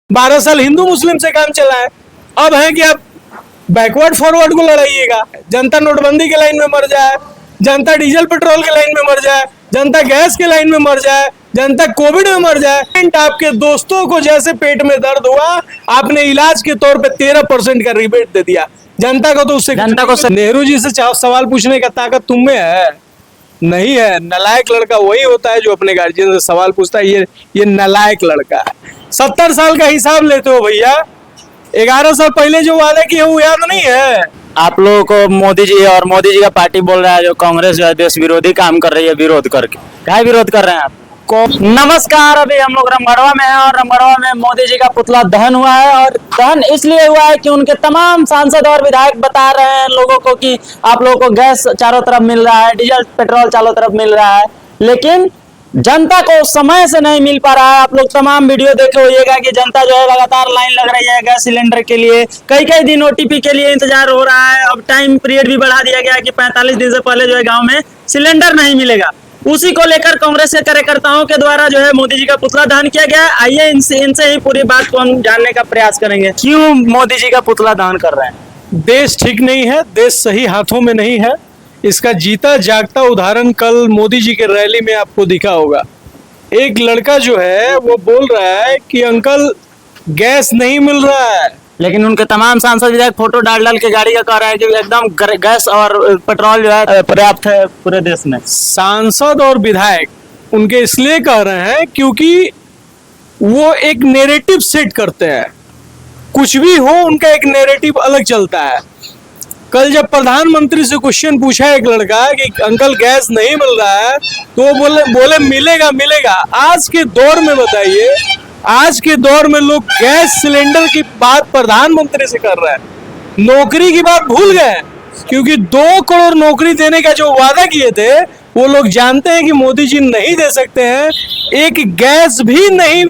12 साल हिंदू मुस्लिम से काम चला है। अब है कि आप बैकवर्ड फॉरवर्ड को लड़ाइएगा। जनता नोटबंदी के लाइन में मर जाए, जनता डीजल पेट्रोल के लाइन में मर जाए, जनता गैस के लाइन में मर जाए, जनता कोविड में मर जाए। आपके दोस्तों को जैसे पेट में दर्द हुआ, आपने इलाज के तौर पे 13% का रिबेट दे दिया। जनता को तो उससे नेहरू जी से सवाल पूछने का ताकत तुम में है नहीं है। नलायक लड़का वही होता है जो अपने गार्जियन से सवाल पूछता है। ये नलायक लड़का है। 70 साल का हिसाब लेते हो भैया, 11 साल पहले जो वादा किए वो याद नहीं है आप लोगों को? मोदी जी और मोदी जी का पार्टी बोल रहा है जो कांग्रेस जो है देश विरोधी काम कर रही है, विरोध करके क्या विरोध कर रहे हैं आप? नमस्कार, अभी हम लोग रामगढ़वा में हैं और रामगढ़वा में मोदी जी का पुतला दहन हुआ है। और दहन इसलिए हुआ है कि उनके तमाम सांसद और विधायक बता रहे हैं लोगों को कि आप लोगों को गैस चारों तरफ मिल रहा है, डीजल पेट्रोल चारों तरफ मिल रहा है, लेकिन जनता को समय से नहीं मिल पा रहा है। आप लोग तमाम वीडियो देखे होइएगा कि जनता जो है लगातार लाइन लग रही है गैस सिलेंडर के लिए। कई दिन ओटीपी के लिए इंतजार हो रहा है। अब टाइम पीरियड भी बढ़ा दिया गया कि 45 दिन से पहले जो है गाँव में सिलेंडर नहीं मिलेगा। उसी को लेकर कांग्रेस के कार्यकर्ताओं के द्वारा जो है मोदी जी का पुतला दहन किया गया। आइए इनसे ही पूरी बात को हम जानने का प्रयास करेंगे। क्यों मोदी जी का पुतला दहन कर रहे हैं? देश ठीक नहीं है, देश सही हाथों में नहीं है। इसका जीता जागता उदाहरण कल मोदी जी के रैली में आपको दिखा होगा। एक लड़का जो है वो बोल रहा है कि अंकल गैस नहीं मिल रहा है, लेकिन उनके तमाम सांसद विधायक फोटो डाल के गाड़ी का कह रहा है कि एकदम गैस और पेट्रोल जो है पर्याप्त है पूरे देश में। सांसद और विधायक उनके इसलिए कह रहे हैं क्योंकि वो एक नैरेटिव सेट करते हैं। कुछ भी हो उनका एक नैरेटिव अलग चलता है। कल जब प्रधानमंत्री से क्वेश्चन पूछा एक लड़का कि अंकल गैस नहीं मिल रहा है, तो वो बोले मिलेगा। आज के दौर में बताइए, आज के दौर में लोग गैस सिलेंडर की बात प्रधानमंत्री से कर रहे हैं, नौकरी की बात भूल गए। क्योंकि 2 करोड़ नौकरी देने का जो वादा किए थे वो लोग जानते हैं कि मोदी जी नहीं दे सकते हैं। एक गैस भी नहीं,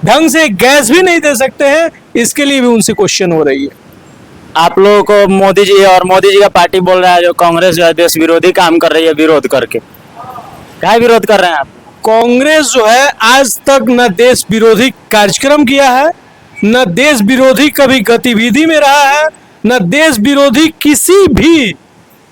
ढंग से गैस भी नहीं दे सकते हैं। इसके लिए भी उनसे क्वेश्चन हो रही है। आप लोगों को मोदी जी और मोदी जी का पार्टी बोल रहा है जो कांग्रेस जो है देश विरोधी काम कर रही है, विरोध करके क्या विरोध कर रहे हैं आप? कांग्रेस जो है आज तक न देश विरोधी कार्यक्रम किया है, न देश विरोधी कभी गतिविधि में रहा है, न देश विरोधी किसी भी।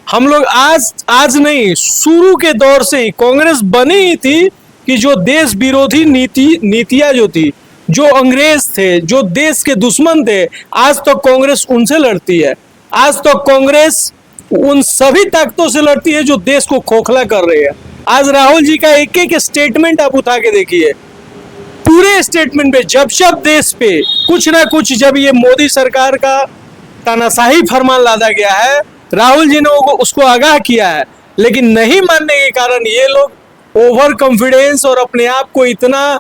हम लोग आज नहीं, शुरू के दौर से ही कांग्रेस बनी ही थी कि जो देश विरोधी नीतियां जो थी, जो अंग्रेज थे, जो देश के दुश्मन थे, आज तो कांग्रेस उनसे लड़ती है। आज तो कांग्रेस उन सभी ताकतों से लड़ती है जो देश को खोखला कर रही है। आज राहुल जी का एक स्टेटमेंट आप उठा के देखिए, पूरे स्टेटमेंट पे जब देश पे कुछ ना कुछ, जब ये मोदी सरकार का तानाशाही फरमान लादा गया है, राहुल जी ने उसको आगाह किया है, लेकिन नहीं मानने के कारण ये लोग ओवर कॉन्फिडेंस और अपने आप को इतना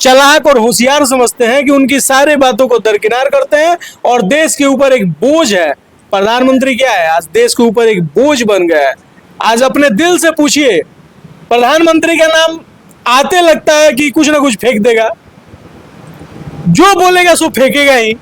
चालाक और होशियार समझते हैं कि उनकी सारी बातों को दरकिनार करते हैं और देश के ऊपर एक बोझ है। प्रधानमंत्री क्या है? आज देश के ऊपर एक बोझ बन गया है। आज अपने दिल से पूछिए, प्रधानमंत्री का नाम आते लगता है कि कुछ ना कुछ फेंक देगा, जो बोलेगा सो फेंकेगा ही।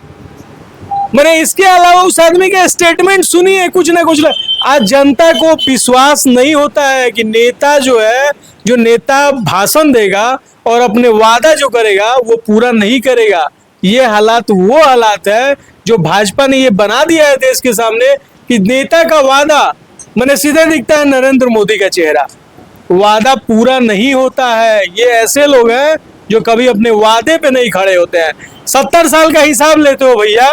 मैंने इसके अलावा उस आदमी का स्टेटमेंट सुनिए, कुछ ना कुछ। आज जनता को विश्वास नहीं होता है कि नेता जो है, जो नेता भाषण देगा और अपने वादा जो करेगा वो पूरा नहीं करेगा। ये हालात वो हालात है जो भाजपा ने ये बना दिया है देश के सामने कि नेता का वादा, मैंने सीधा दिखता है नरेंद्र मोदी का चेहरा, वादा पूरा नहीं होता है। ये ऐसे लोग हैं जो कभी अपने वादे पे नहीं खड़े होते हैं। 70 साल का हिसाब लेते हो भैया,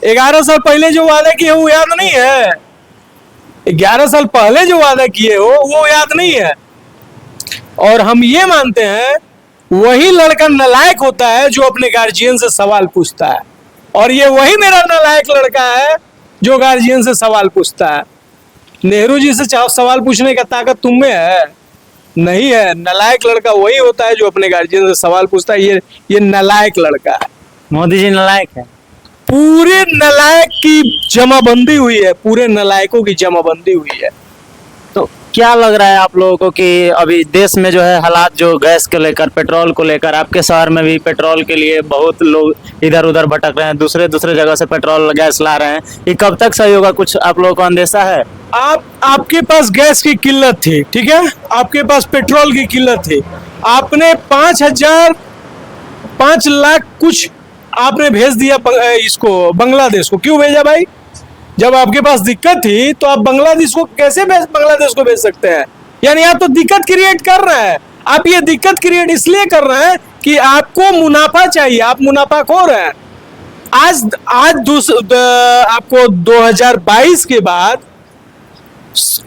11 साल पहले जो वादा किए वो याद नहीं है? 11 साल पहले जो वादा किए हो वो याद नहीं है। और हम ये मानते हैं वही लड़का नालायक होता है जो अपने गार्जियन से सवाल पूछता है, और ये वही मेरा नालायक लड़का है जो गार्जियन से सवाल पूछता है। नेहरू जी से सवाल पूछने का ताकत तुम में है नहीं है। नालायक लड़का वही होता है जो अपने गार्जियन से सवाल पूछता है। ये नालायक लड़का है। मोदी जी नालायक है। पूरे नालायक की जमाबंदी हुई है, पूरे नालायकों की जमाबंदी हुई है। तो क्या लग रहा है आप लोगों को कि अभी देश में जो है हालात जो गैस को लेकर, पेट्रोल को लेकर, आपके शहर में भी पेट्रोल के लिए बहुत लोग इधर उधर भटक रहे हैं, दूसरे जगह से पेट्रोल गैस ला रहे हैं, ये कब तक सही होगा? कुछ आप लोगों को अंदेशा है? आपके पास गैस की किल्लत थी, ठीक है, आपके पास पेट्रोल की किल्लत थी, आपने 5 लाख कुछ आपने भेज दिया इसको बांग्लादेश को। क्यों भेजा भाई? जब आपके पास दिक्कत थी तो आप बांग्लादेश को कैसे बांग्लादेश को भेज सकते हैं? यानी आप तो दिक्कत क्रिएट कर रहे हैं। आप ये दिक्कत क्रिएट इसलिए कर रहे हैं कि आपको मुनाफा चाहिए, आप मुनाफाखोर हैं। आपको 2022 के बाद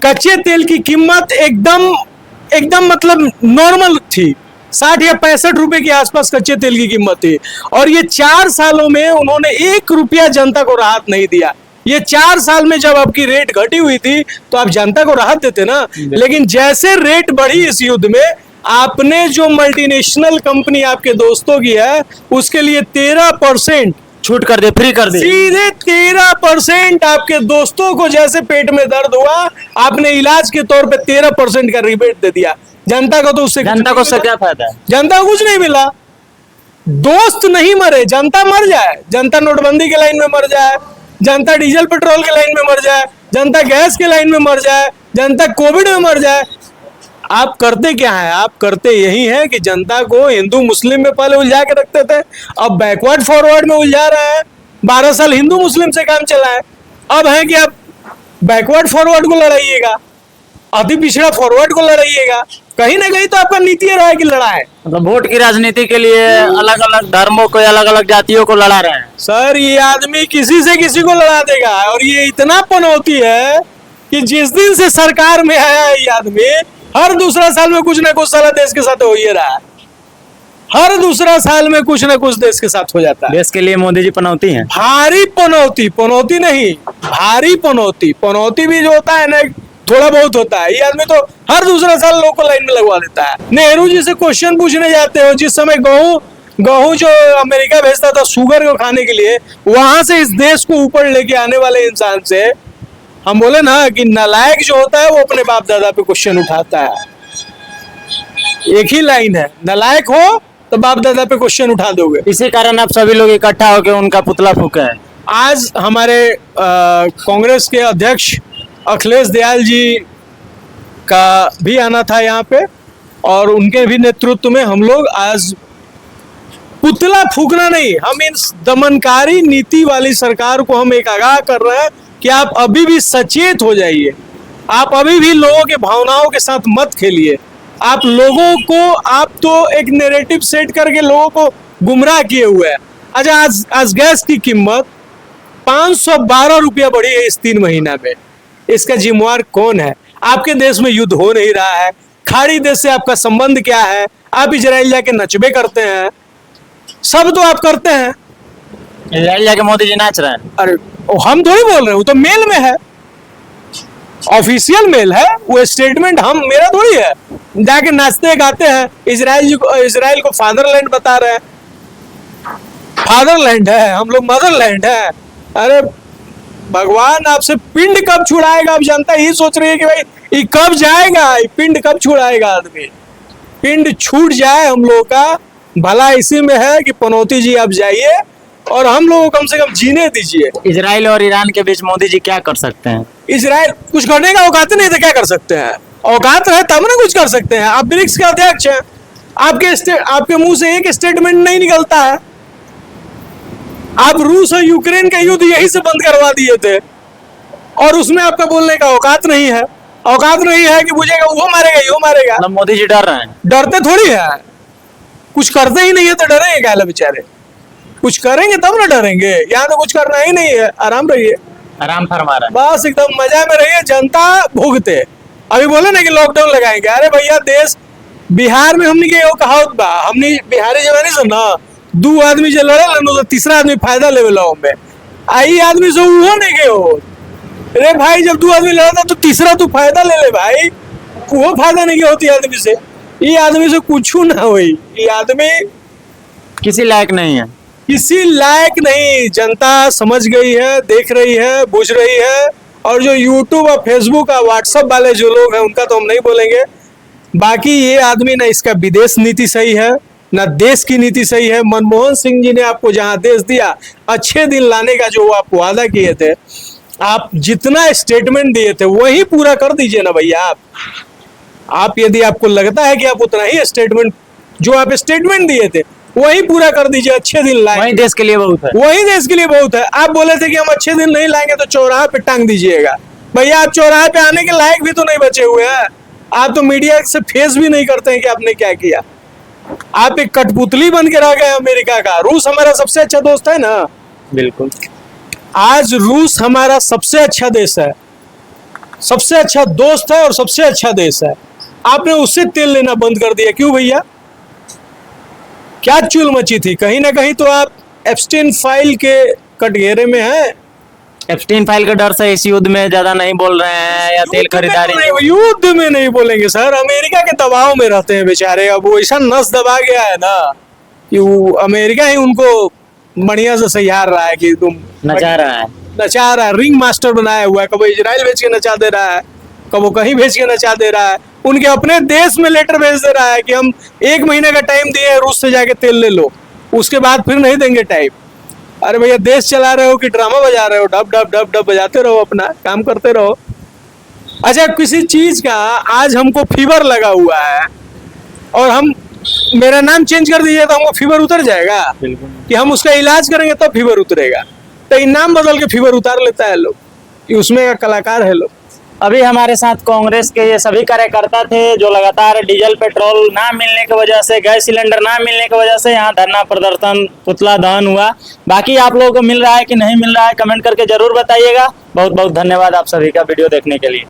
कच्चे तेल की कीमत एकदम मतलब नॉर्मल थी, 60 या 65 रुपए के आसपास कच्चे तेल की कीमत थी। और ये 4 सालों में उन्होंने 1 रुपया जनता को राहत नहीं दिया। ये 4 साल में जब आपकी रेट घटी हुई थी तो आप जनता को राहत देते ना। लेकिन जैसे रेट बढ़ी इस युद्ध में, आपने जो मल्टीनेशनल कंपनी आपके दोस्तों की है उसके लिए 13% छूट कर दे, फ्री कर दे। सीधे 13% आपके दोस्तों को जैसे पेट में दर्द हुआ, आपने इलाज के तौर पे 13% का रिबेट दे दिया। जनता को तो उससे जनता को उससे क्या फायदा है? जनता को कुछ नहीं मिला। दोस्त नहीं मरे, जनता मर जाए। जनता नोटबंदी के लाइन में मर जाए, जनता डीजल पेट्रोल के लाइन में मर जाए, जनता गैस के लाइन में मर जाए, जनता कोविड में मर जाए। आप करते क्या है? आप करते यही है कि जनता को हिंदू मुस्लिम में पहले उलझा के रखते थे, अब बैकवर्ड फॉरवर्ड में उलझा रहे हैं। 12 साल हिंदू मुस्लिम से काम चला है, अब है कि आप बैकवर्ड फॉरवर्ड को लड़ाइएगा, अति पिछड़ा फॉरवर्ड को लड़ाइएगा। कहीं ना कहीं तो आपका नीति रहा है कि लड़ाए। मतलब वोट की राजनीति के लिए अलग अलग धर्मों को, अलग अलग जातियों को लड़ा रहे हैं। सर, ये आदमी किसी से किसी को लड़ा देगा। और ये इतना पनौती है कि जिस दिन से सरकार में आया है ये आदमी, हर दूसरा साल में कुछ ना कुछ साला देश के साथ हो ही रहा है। हर दूसरा साल में कुछ ना कुछ देश के साथ हो जाता है। देश के लिए मोदी जी पनौती हैं। भारी पनौती, पनौती नहीं, भारी पनौती। पनौती भी जो होता है ना, थोड़ा बहुत होता है। ये आदमी तो हर दूसरा साल लोगों को लाइन में लगवा देता है। नेहरू जी से क्वेश्चन पूछने जाते हो, जिस समय गेहूं जो अमेरिका भेजता था शुगर को खाने के लिए, वहां से इस देश को ऊपर लेके आने वाले इंसान से हम बोले ना कि नालायक जो होता है वो अपने बाप दादा पे क्वेश्चन उठाता है। एक ही लाइन है, नालायक हो तो बाप दादा पे क्वेश्चन उठा दोगे। इसी कारण आप सभी लोग इकट्ठा होकर उनका पुतला फूके हैं। आज हमारे कांग्रेस के अध्यक्ष अखिलेश यादव जी का भी आना था यहाँ पे, और उनके भी नेतृत्व में हम लोग आज पुतला फूकना नहीं, हम इन दमनकारी नीति वाली सरकार को हम एक आगाह कर रहे हैं कि आप अभी भी सचेत हो जाइए। आप अभी भी लोगों के भावनाओं के साथ मत खेलिए। आप लोगों को, आप तो एक नैरेटिव सेट करके लोगों को गुमराह किए हुए हैं। अच्छा, आज गैस की कीमत 512 रुपया बढ़ी है इस 3 महीना में। इसका जिम्मेवार कौन है? आपके देश में युद्ध हो नहीं रहा है, खाड़ी देश से आपका संबंध क्या है? आप इजराइल जाके नचबे करते हैं, सब तो आप करते हैं। इजराइल जाके मोदी जी नाच रहे हैं। अरे हम थोड़ी बोल रहे हैं, वो तो मेल में है, ऑफिशियल मेल है वो। स्टेटमेंट हम मेरा थोड़ी है। जाके नाचते गाते हैं, इजराइल को फादरलैंड बता रहे हैं। फादरलैंड है, हम लोग मदरलैंड है। अरे भगवान आपसे पिंड कब छुड़ाएगा? अब जनता यही सोच रही है कि भाई ये कब जाएगा, ये पिंड कब छुड़ाएगा आदमी। पिंड छूट जाए हम लोगों का भला इसी में है कि पनौती जी आप जाइए और हम लोगों को कम से कम जीने दीजिए। इजराइल और ईरान के बीच मोदी जी क्या कर सकते हैं? इजराइल कुछ करने का औकात नहीं तो क्या कर सकते हैं? औकात रहे तब ना कुछ कर सकते हैं। आप ब्रिक्स के अध्यक्ष हैं, आपके मुंह से एक स्टेटमेंट नहीं निकलता है। आप रूस और यूक्रेन का युद्ध यही से बंद करवा दिए थे और उसमें आपका बोलने का औकात नहीं है। औकात नहीं है कि बुझेगा वो मारेगा यो मारेगा। मतलब मोदी जी डर रहे हैं? डरते थोड़ी है, कुछ करते ही नहीं है तो डरेंगे क्या बेचारे? कुछ करेंगे तब ना डरेंगे। यहाँ तो कुछ करना ही नहीं है, आराम रहिए, आराम फरमा रहे हैं। बस एकदम मजा में रहिए। जनता भुगते। अभी बोले ना कि लॉकडाउन लगाएंगे, अरे भैया देश बिहार में हमने के कहावत बा, हमने बिहारी जवानी से ना 2 आदमी जो लड़े लो तो तीसरा आदमी फायदा ले लो में आई आदमी से वो नहीं के हो। अरे भाई जब 2 आदमी लड़ा था तो तीसरा तू फायदा ले ले भाई, वो फायदा नहीं होती आदमी से। ये आदमी से कुछ ना हुई, ये आदमी किसी लायक नहीं है, किसी लायक नहीं। जनता समझ गई है, देख रही है, बुझ रही है। और जो यूट्यूब और फेसबुक और व्हाट्सएप वाले जो लोग हैं उनका तो हम नहीं बोलेंगे। बाकी ये आदमी ना इसका विदेश नीति सही है ना देश की नीति सही है। मनमोहन सिंह जी ने आपको जहां देश दिया, अच्छे दिन लाने का जो आप वादा किए थे, आप जितना स्टेटमेंट दिए थे वही पूरा कर दीजिए ना भैया। आप यदि आपको लगता है कि आप उतना ही स्टेटमेंट जो आप स्टेटमेंट दिए थे वही पूरा कर दीजिए, अच्छे दिन वही लाएंगे, देश के लिए बहुत है। वही देश के लिए बहुत है। आप बोले थे कि हम अच्छे दिन नहीं लाएंगे तो चौराहे पे टांग दीजिएगा। भैया आप चौराहे पे आने के लायक भी तो नहीं बचे हुए हैं। आप तो मीडिया से फेस भी नहीं करते हैं कि आपने क्या किया। आप एक कठपुतली बन के रह गए अमेरिका का। रूस हमारा सबसे अच्छा दोस्त है ना, बिल्कुल। आज रूस हमारा सबसे अच्छा देश है, सबसे अच्छा दोस्त है और सबसे अच्छा देश है। आपने उससे तेल लेना बंद कर दिया, क्यों भैया? क्या चुल मची थी? कहीं ना कहीं तो आप एप्स्टीन फाइल के कटघरे में हैं। एप्स्टीन फाइल के डर से इस युद्ध में ज्यादा नहीं बोल रहे हैं, या तेल खरीदारी युद्ध में नहीं बोलेंगे सर, अमेरिका के दबाव में रहते हैं बेचारे। अब वो ऐसा नस दबा गया है ना कि वो अमेरिका ही उनको बढ़िया से सहियार रहा है कि तुम नचा रहा है। नचा रहा है, रिंग मास्टर बनाया हुआ है। कभी इजराइल भेज के नचा दे रहा है, कभी कहीं भेज के नचा दे रहा है। उनके अपने देश में लेटर भेज दे रहा है कि हम 1 महीने का टाइम दिए हैं, रूस से जाके तेल ले लो, उसके बाद फिर नहीं देंगे टाइम। अरे भैया देश चला रहे हो कि ड्रामा बजा रहे हो? डब डब डब डब बजाते रहो, अपना काम करते रहो। अच्छा, किसी चीज का आज हमको फीवर लगा हुआ है और हम मेरा नाम चेंज कर दीजिए तो हमको फीवर उतर जाएगा? कि हम उसका इलाज करेंगे तब फीवर उतरेगा? तो नाम बदल के फीवर उतार लेता है लोग, कि उसमें का कलाकार है लोग। अभी हमारे साथ कांग्रेस के ये सभी कार्यकर्ता थे जो लगातार डीजल पेट्रोल ना मिलने की वजह से, गैस सिलेंडर ना मिलने की वजह से यहाँ धरना प्रदर्शन, पुतला दहन हुआ। बाकी आप लोगों को मिल रहा है कि नहीं मिल रहा है, कमेंट करके जरूर बताइएगा। बहुत बहुत धन्यवाद आप सभी का वीडियो देखने के लिए।